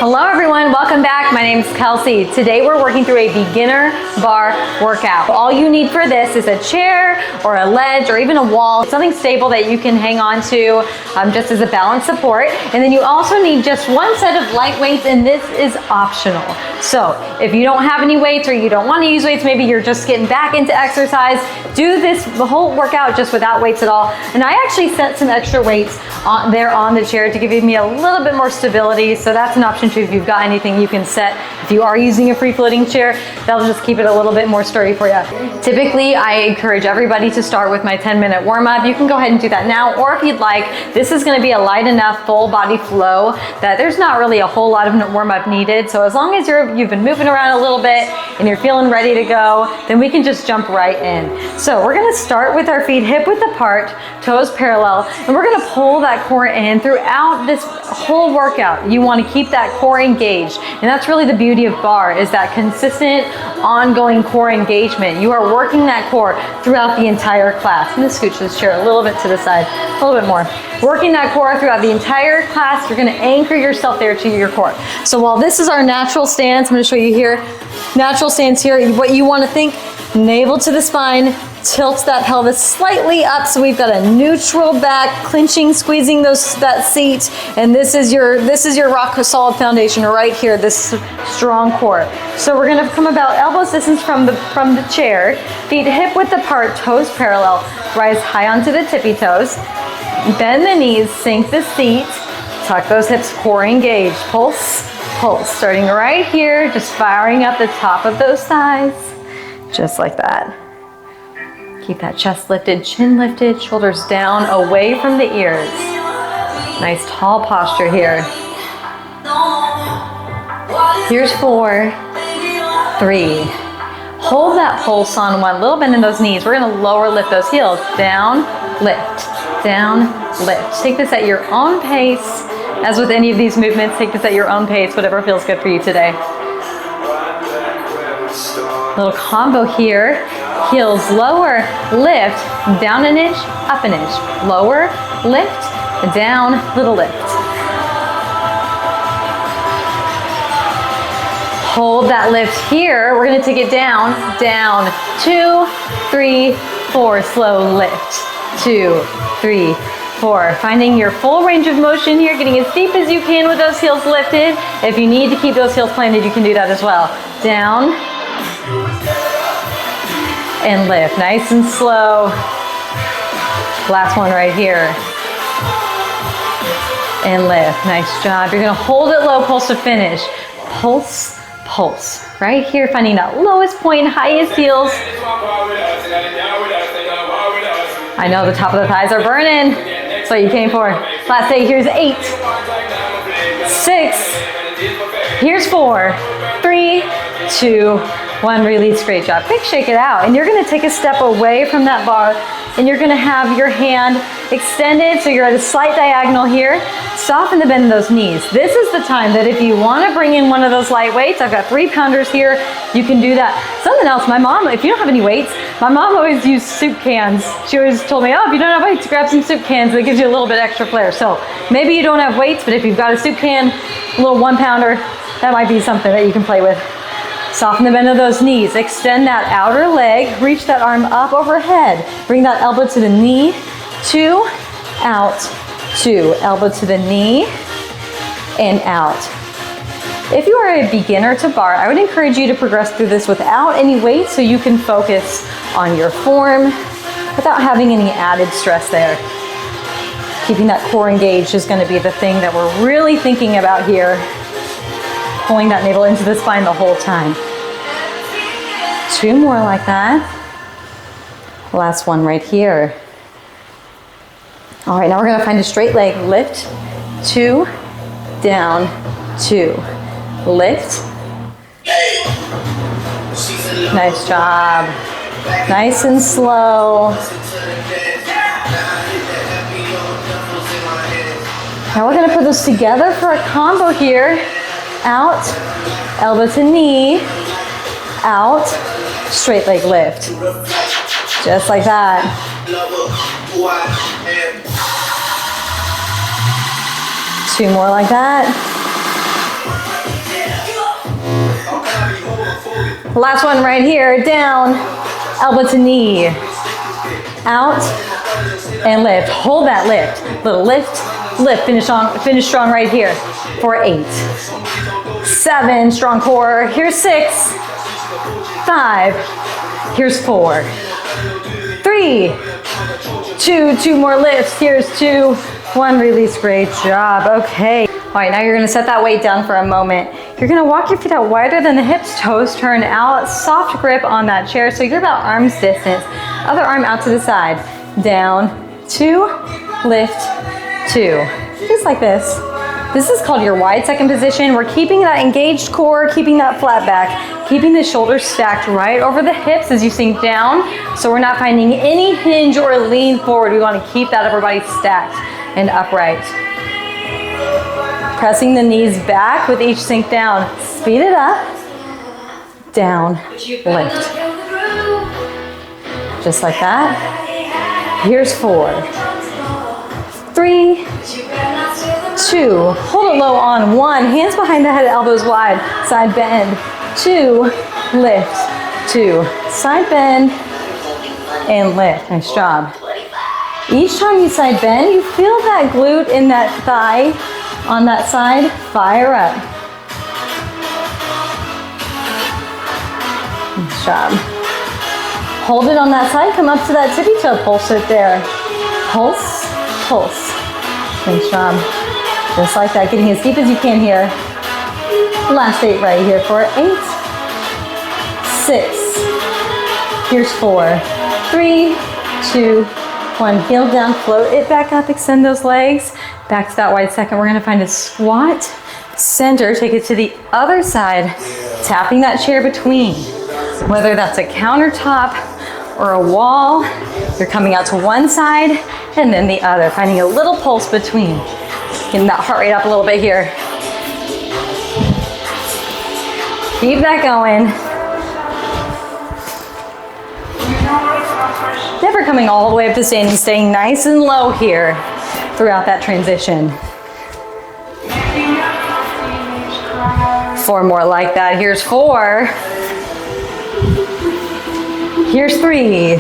Hello everyone, welcome back. My name is Kelsey. Today we're working through a beginner bar workout. All you need for this is a chair or a ledge or even a wall, something stable that you can hang on to just as a balance support. And then you also need just one set of light weights, and this is optional. So if you don't have any weights or you don't want to use weights, maybe you're just getting back into exercise, do this the whole workout just without weights at all. And I actually set some extra weights there on the chair to give me a little bit more stability. So that's an option too. If you've got anything you can set, if you are using a free floating chair, that'll just keep it a little bit more sturdy for you. Typically, I encourage everybody to start with my 10-minute warm-up. You can go ahead and do that now, or if you'd like, this is going to be a light enough full body flow that there's not really a whole lot of warm-up needed. So as long as you've been moving around a little bit and you're feeling ready to go, then we can just jump right in. So we're going to start with our feet hip width apart, toes parallel, and we're going to pull that core in throughout this whole workout. You want to keep that core engaged, and that's really the beauty of barre, is that consistent ongoing core engagement. You are working that core throughout the entire class. I'm going to scooch this chair a little bit to the side, a little bit more. Working that core throughout the entire class, you're going to anchor yourself there to your core. So while this is our natural stance, I'm going to show you here, natural stance here, what you want to think, navel to the spine, tilt that pelvis slightly up so we've got a neutral back, clinching, squeezing that seat, and this is your rock solid foundation right here, this strong core. So we're going to come about elbows distance from the chair, feet hip width apart, toes parallel, rise high onto the tippy toes, bend the knees, sink the seat, tuck those hips, core engaged, pulse, pulse, starting right here, just firing up the top of those thighs, just like that. Keep that chest lifted, chin lifted, shoulders down, away from the ears. Nice tall posture here. Here's 4, 3. Hold that pulse on 1, little bend in those knees. We're gonna lower lift those heels. Down, lift, down, lift. Take this at your own pace. As with any of these movements, take this at your own pace, whatever feels good for you today. Little combo here. Heels lower, lift, down an inch, up an inch. Lower, lift, down, little lift. Hold that lift here. We're gonna take it down, down, 2, 3, 4. Slow lift, 2, 3, 4. Finding your full range of motion here, getting as deep as you can with those heels lifted. If you need to keep those heels planted, you can do that as well. Down, and lift, nice and slow. Last one right here. And lift, nice job. You're gonna hold it low, pulse to finish. Pulse, pulse. Right here, finding that lowest point, highest heels. I know the top of the thighs are burning. That's what you came for. Last 8, here's 8, 6, here's 4, 3, 2, 1, release, great job. Quick shake it out. And you're gonna take a step away from that bar, and you're gonna have your hand extended so you're at a slight diagonal here. Soften the bend in those knees. This is the time that if you wanna bring in one of those light weights, I've got 3-pounders here, you can do that. Something else, my mom, if you don't have any weights, my mom always used soup cans. She always told me, oh, if you don't have weights, grab some soup cans, that gives you a little bit extra flair. So maybe you don't have weights, but if you've got a soup can, a little 1-pounder, that might be something that you can play with. Soften the bend of those knees. Extend that outer leg. Reach that arm up overhead. Bring that elbow to the knee. 2, out, 2. Elbow to the knee and out. If you are a beginner to barre, I would encourage you to progress through this without any weight so you can focus on your form without having any added stress there. Keeping that core engaged is going to be the thing that we're really thinking about here. Pulling that navel into the spine the whole time. 2 more like that. Last one right here. All right, now we're gonna find a straight leg. Lift, 2, down, 2. Lift. Nice job. Nice and slow. Now we're gonna put those together for a combo here. Out, elbow to knee, out, straight leg lift. Just like that. 2 more like that. Last one right here, down, elbow to knee, out, and lift. Hold that lift. Little lift, lift, finish strong right here for 8, 7, strong core. Here's 6, 5, here's 4, 3, 2 more lifts. Here's 2, 1, release. Great job. Okay. All right, now you're gonna set that weight down for a moment. You're gonna walk your feet out wider than the hips, toes turn out, soft grip on that chair so you're about arm's distance. Other arm out to the side. Down, 2, lift, 2. Just like this. This is called your wide second position. We're keeping that engaged core, keeping that flat back, keeping the shoulders stacked right over the hips as you sink down. So we're not finding any hinge or lean forward. We wanna keep that upper body stacked and upright. Pressing the knees back with each sink down. Speed it up, down, lift. Just like that. Here's 4, 3, 2, hold it low on 1, hands behind the head, elbows wide, side bend, 2, lift, 2, side bend, and lift. Nice job. Each time you side bend, you feel that glute in that thigh on that side, fire up. Nice job. Hold it on that side, come up to that tippy toe, pulse it there. Pulse, pulse. Nice job. Just like that, getting as deep as you can here. Last 8 right here for 8, 6, here's 4, 3, 2, 1. Heel down, float it back up, extend those legs. Back to that wide second, we're gonna find a squat, center, take it to the other side, tapping that chair between. Whether that's a countertop or a wall, you're coming out to one side and then the other, finding a little pulse between. Getting that heart rate up a little bit here. Keep that going. Never coming all the way up to standing, staying nice and low here throughout that transition. 4 more like that. Here's 4. Here's 3.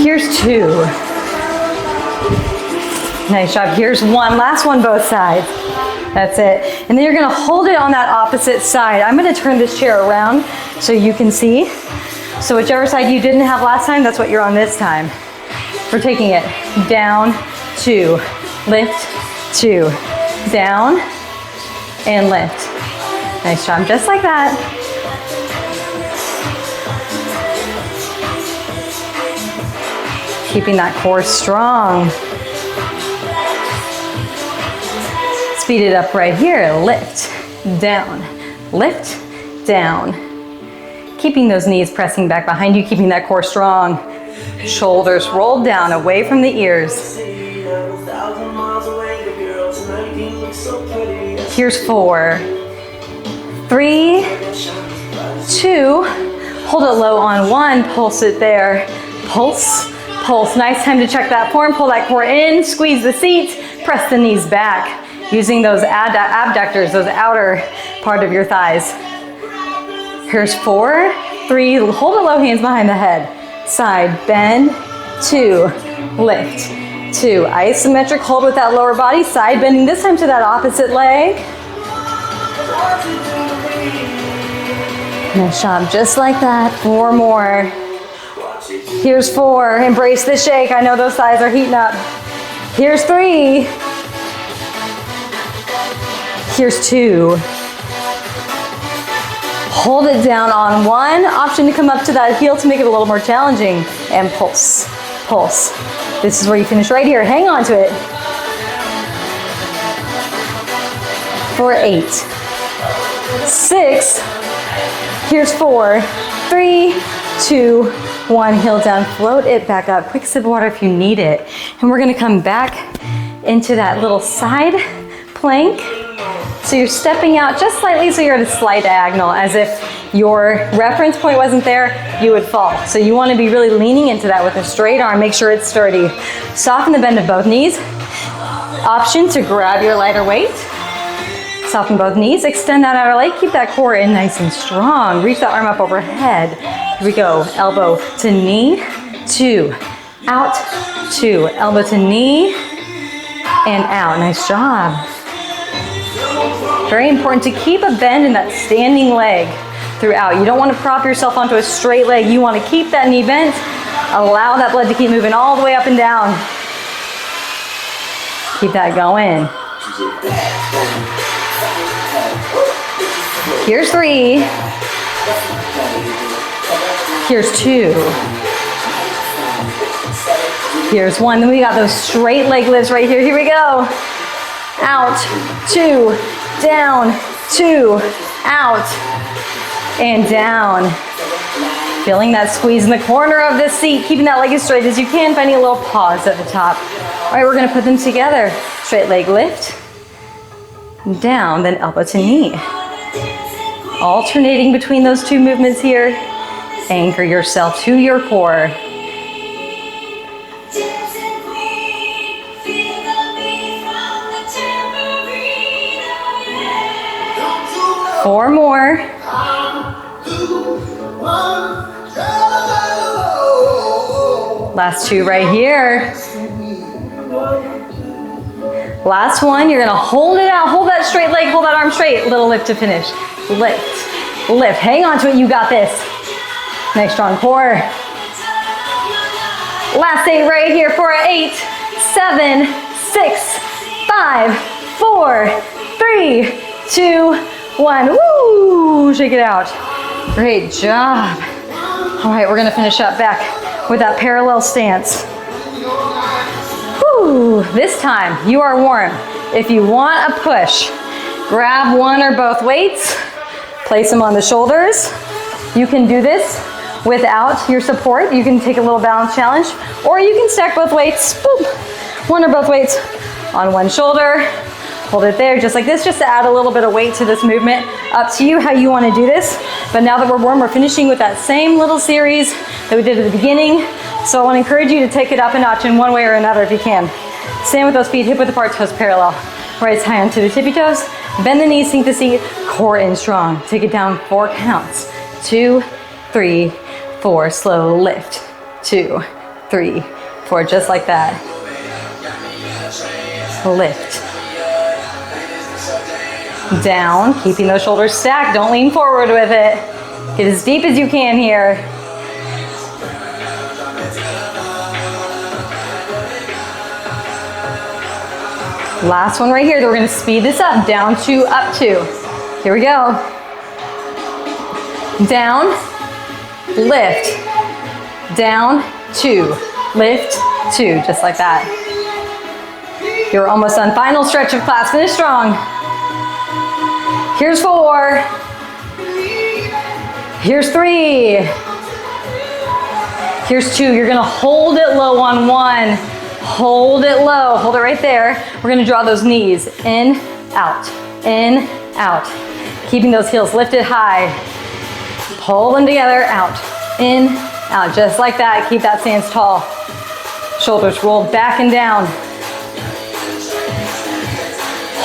Here's 2. Nice job. Here's 1. Last one, both sides. That's it. And then you're gonna hold it on that opposite side. I'm gonna turn this chair around so you can see. So whichever side you didn't have last time, that's what you're on this time. We're taking it down, 2, lift, 2, down, and lift. Nice job, just like that. Keeping that core strong. Speed it up right here, lift, down, keeping those knees pressing back behind you, keeping that core strong. Shoulders rolled down away from the ears. Here's 4, 3, 2, hold it low on 1, pulse it there, pulse, pulse. Nice time to check that form, pull that core in, squeeze the seat, press the knees back. Using those abductors, those outer part of your thighs. Here's 4, 3, hold it low, hands behind the head. Side, bend, 2, lift, 2. Isometric hold with that lower body, side bending, this time to that opposite leg. Nice job, just like that. 4 more. Here's 4, embrace the shake. I know those thighs are heating up. Here's 3. Here's 2. Hold it down on 1. Option to come up to that heel to make it a little more challenging. And pulse, pulse. This is where you finish right here. Hang on to it. For 8, 6. Here's 4, 3, 2, 1. Heel down, float it back up. Quick sip of water if you need it. And we're gonna come back into that little side plank. So you're stepping out just slightly, so you're at a slight diagonal, as if your reference point wasn't there, you would fall. So you want to be really leaning into that with a straight arm, make sure it's sturdy. Soften the bend of both knees. Option to grab your lighter weight. Soften both knees, extend that outer leg, keep that core in nice and strong. Reach that arm up overhead. Here we go, elbow to knee, 2, out, 2, elbow to knee, and out. Nice job. Very important to keep a bend in that standing leg throughout. You don't want to prop yourself onto a straight leg. You want to keep that knee bent. Allow that blood to keep moving all the way up and down. Keep that going. Here's 3. Here's 2. Here's 1. Then we got those straight leg lifts right here. Here we go. Out, 2, down, 2, out, and down. Feeling that squeeze in the corner of the seat, keeping that leg as straight as you can, finding a little pause at the top. All right, we're gonna put them together. Straight leg lift, down, then elbow to knee. Alternating between those two movements here. Anchor yourself to your core. 4 more. Last 2 right here. Last one, you're gonna hold it out, hold that straight leg, hold that arm straight. Little lift to finish. Lift, lift, hang on to it, you got this. Nice strong core. Last 8 right here for 8, 7, 6, 5, 4, 3, 2, 1. Woo! Shake it out. Great job. All right, we're gonna finish up back with that parallel stance. Woo! This time, you are warm. If you want a push, grab one or both weights, place them on the shoulders. You can do this without your support. You can take a little balance challenge, or you can stack both weights, boom, one or both weights on one shoulder. Hold it there, just like this, just to add a little bit of weight to this movement. Up to you how you want to do this. But now that we're warm, we're finishing with that same little series that we did at the beginning. So I want to encourage you to take it up a notch in one way or another if you can. Stand with those feet hip width apart, toes parallel. Right hand to the tippy toes. Bend the knees, sink the seat, core in strong. Take it down 4 counts. 2, 3, 4. Slow lift. 2, 3, 4. Just like that. Lift. Down, keeping those shoulders stacked. Don't lean forward with it. Get as deep as you can here. Last one right here. We're going to speed this up. Down 2, up 2. Here we go. Down, lift. Down, 2, lift, 2. Just like that. You're almost done. Final stretch of class. Finish strong. Here's 4. Here's 3. Here's 2. You're gonna hold it low on 1. Hold it low. Hold it right there. We're gonna draw those knees in, out, keeping those heels lifted high. Pull them together, out, in, out, just like that. Keep that stance tall. Shoulders rolled back and down.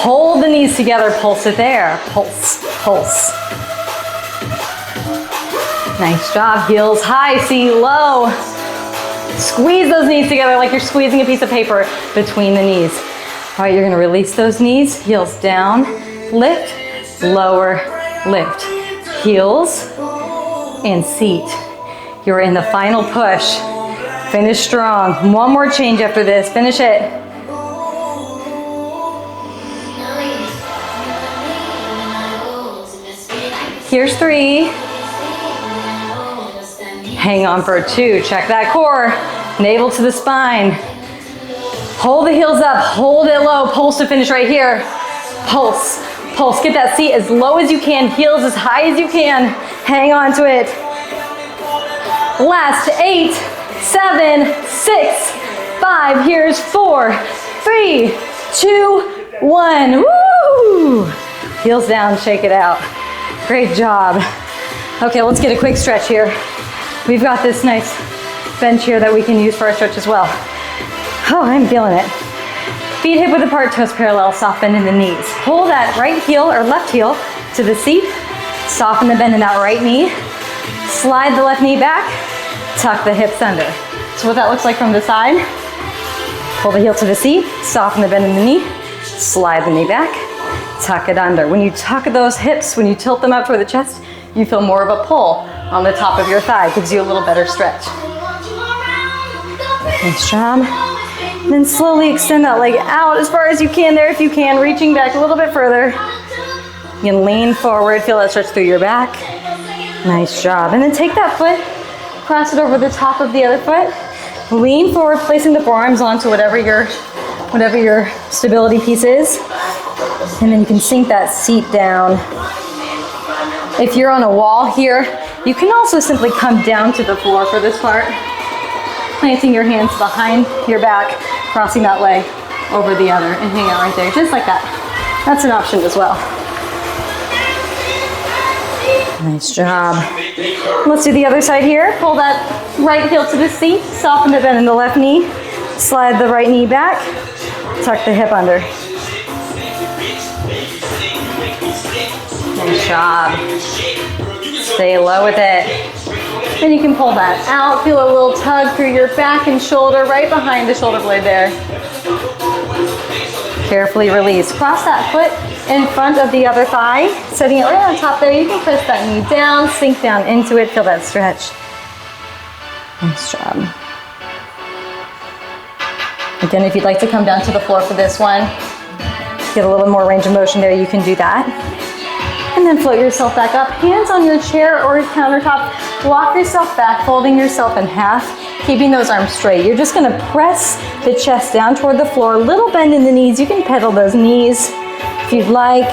Hold the knees together, pulse it there. Pulse, pulse. Nice job, heels high, see low. Squeeze those knees together like you're squeezing a piece of paper between the knees. All right, you're gonna release those knees, heels down, lift, lower, lift. Heels and seat. You're in the final push. Finish strong. One more change after this, finish it. Here's 3. Hang on for 2. Check that core. Navel to the spine. Hold the heels up. Hold it low. Pulse to finish right here. Pulse. Pulse. Get that seat as low as you can. Heels as high as you can. Hang on to it. Last 8, 7, 6, 5. Here's 4, 3, 2, 1. Woo! Heels down. Shake it out. Great job. Okay, let's get a quick stretch here. We've got this nice bench here that we can use for our stretch as well. Oh, I'm feeling it. Feet hip width apart, toes parallel, soft bend in the knees. Pull that right heel or left heel to the seat. Soften the bend in that right knee. Slide the left knee back. Tuck the hips under. So what that looks like from the side. Pull the heel to the seat. Soften the bend in the knee. Slide the knee back. Tuck it under. When you tuck those hips, when you tilt them up toward the chest, you feel more of a pull on the top of your thigh. Gives you a little better stretch. Nice job. And then slowly extend that leg out as far as you can there if you can, reaching back a little bit further. You can lean forward, feel that stretch through your back. Nice job. And then take that foot, cross it over the top of the other foot. Lean forward, placing the forearms onto whatever your stability piece is. And then you can sink that seat down. If you're on a wall here, you can also simply come down to the floor for this part. Planting your hands behind your back, crossing that leg over the other, and hang out right there, just like that. That's an option as well. Nice job. Let's do the other side here. Pull that right heel to the seat, soften the bend in the left knee, slide the right knee back, tuck the hip under. Nice job. Stay low with it. Then you can pull that out, feel a little tug through your back and shoulder, right behind the shoulder blade there. Carefully release. Cross that foot in front of the other thigh, setting it right on top there. You can press that knee down, sink down into it, feel that stretch. Nice job. Again, if you'd like to come down to the floor for this one, get a little bit more range of motion there, you can do that. And then float yourself back up, hands on your chair or countertop. Walk yourself back, folding yourself in half, keeping those arms straight. You're just gonna press the chest down toward the floor, little bend in the knees. You can pedal those knees if you'd like.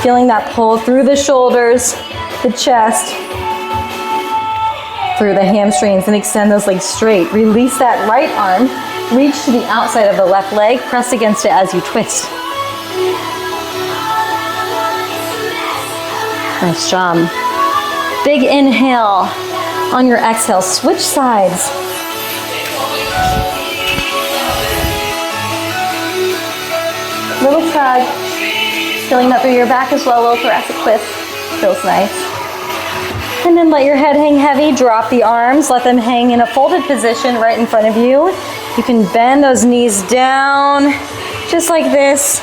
Feeling that pull through the shoulders, the chest, through the hamstrings, and extend those legs straight. Release that right arm, reach to the outside of the left leg, press against it as you twist. Nice job. Big inhale. On your exhale, switch sides. Little tug. Feeling that through your back as well, little thoracic twist. Feels nice. And then let your head hang heavy. Drop the arms. Let them hang in a folded position right in front of you. You can bend those knees down, just like this.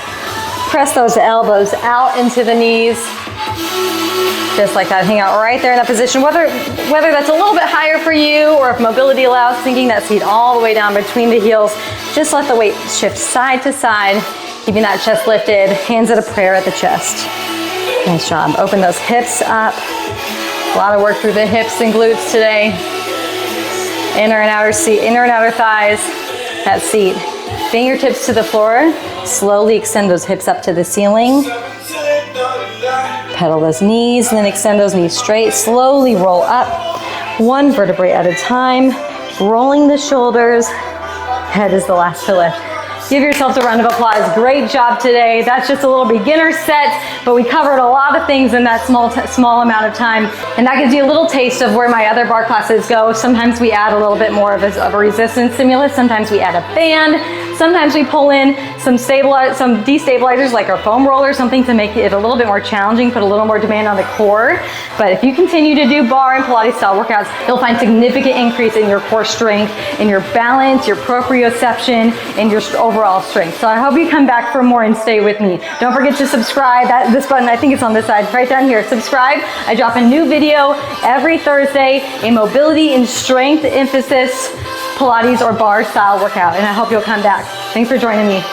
Press those elbows out into the knees. Just like that, hang out right there in that position, whether that's a little bit higher for you or if mobility allows, sinking that seat all the way down between the heels. Just let the weight shift side to side, keeping that chest lifted, hands at a prayer at the chest. Nice job. Open those hips up. A lot of work through the hips and glutes today. Inner and outer thighs, that seat. Fingertips to the floor. Slowly extend those hips up to the ceiling. Pedal those knees and then extend those knees straight. Slowly roll up, one vertebrae at a time. Rolling the shoulders. Head is the last to lift. Give yourselves a round of applause. Great job today. That's just a little beginner set, but we covered a lot of things in that small amount of time. And that gives you a little taste of where my other barre classes go. Sometimes we add a little bit more of a resistance stimulus. Sometimes we add a band. Sometimes we pull in some destabilizers like our foam roller, something to make it a little bit more challenging, put a little more demand on the core. But if you continue to do barre and Pilates style workouts, you'll find significant increase in your core strength, in your balance, your proprioception, and your overall strength. So I hope you come back for more and stay with me. Don't forget to subscribe. This button, I think it's on this side, right down here. Subscribe. I drop a new video every Thursday, a mobility and strength emphasis Pilates or barre style workout, and I hope you'll come back. Thanks for joining me.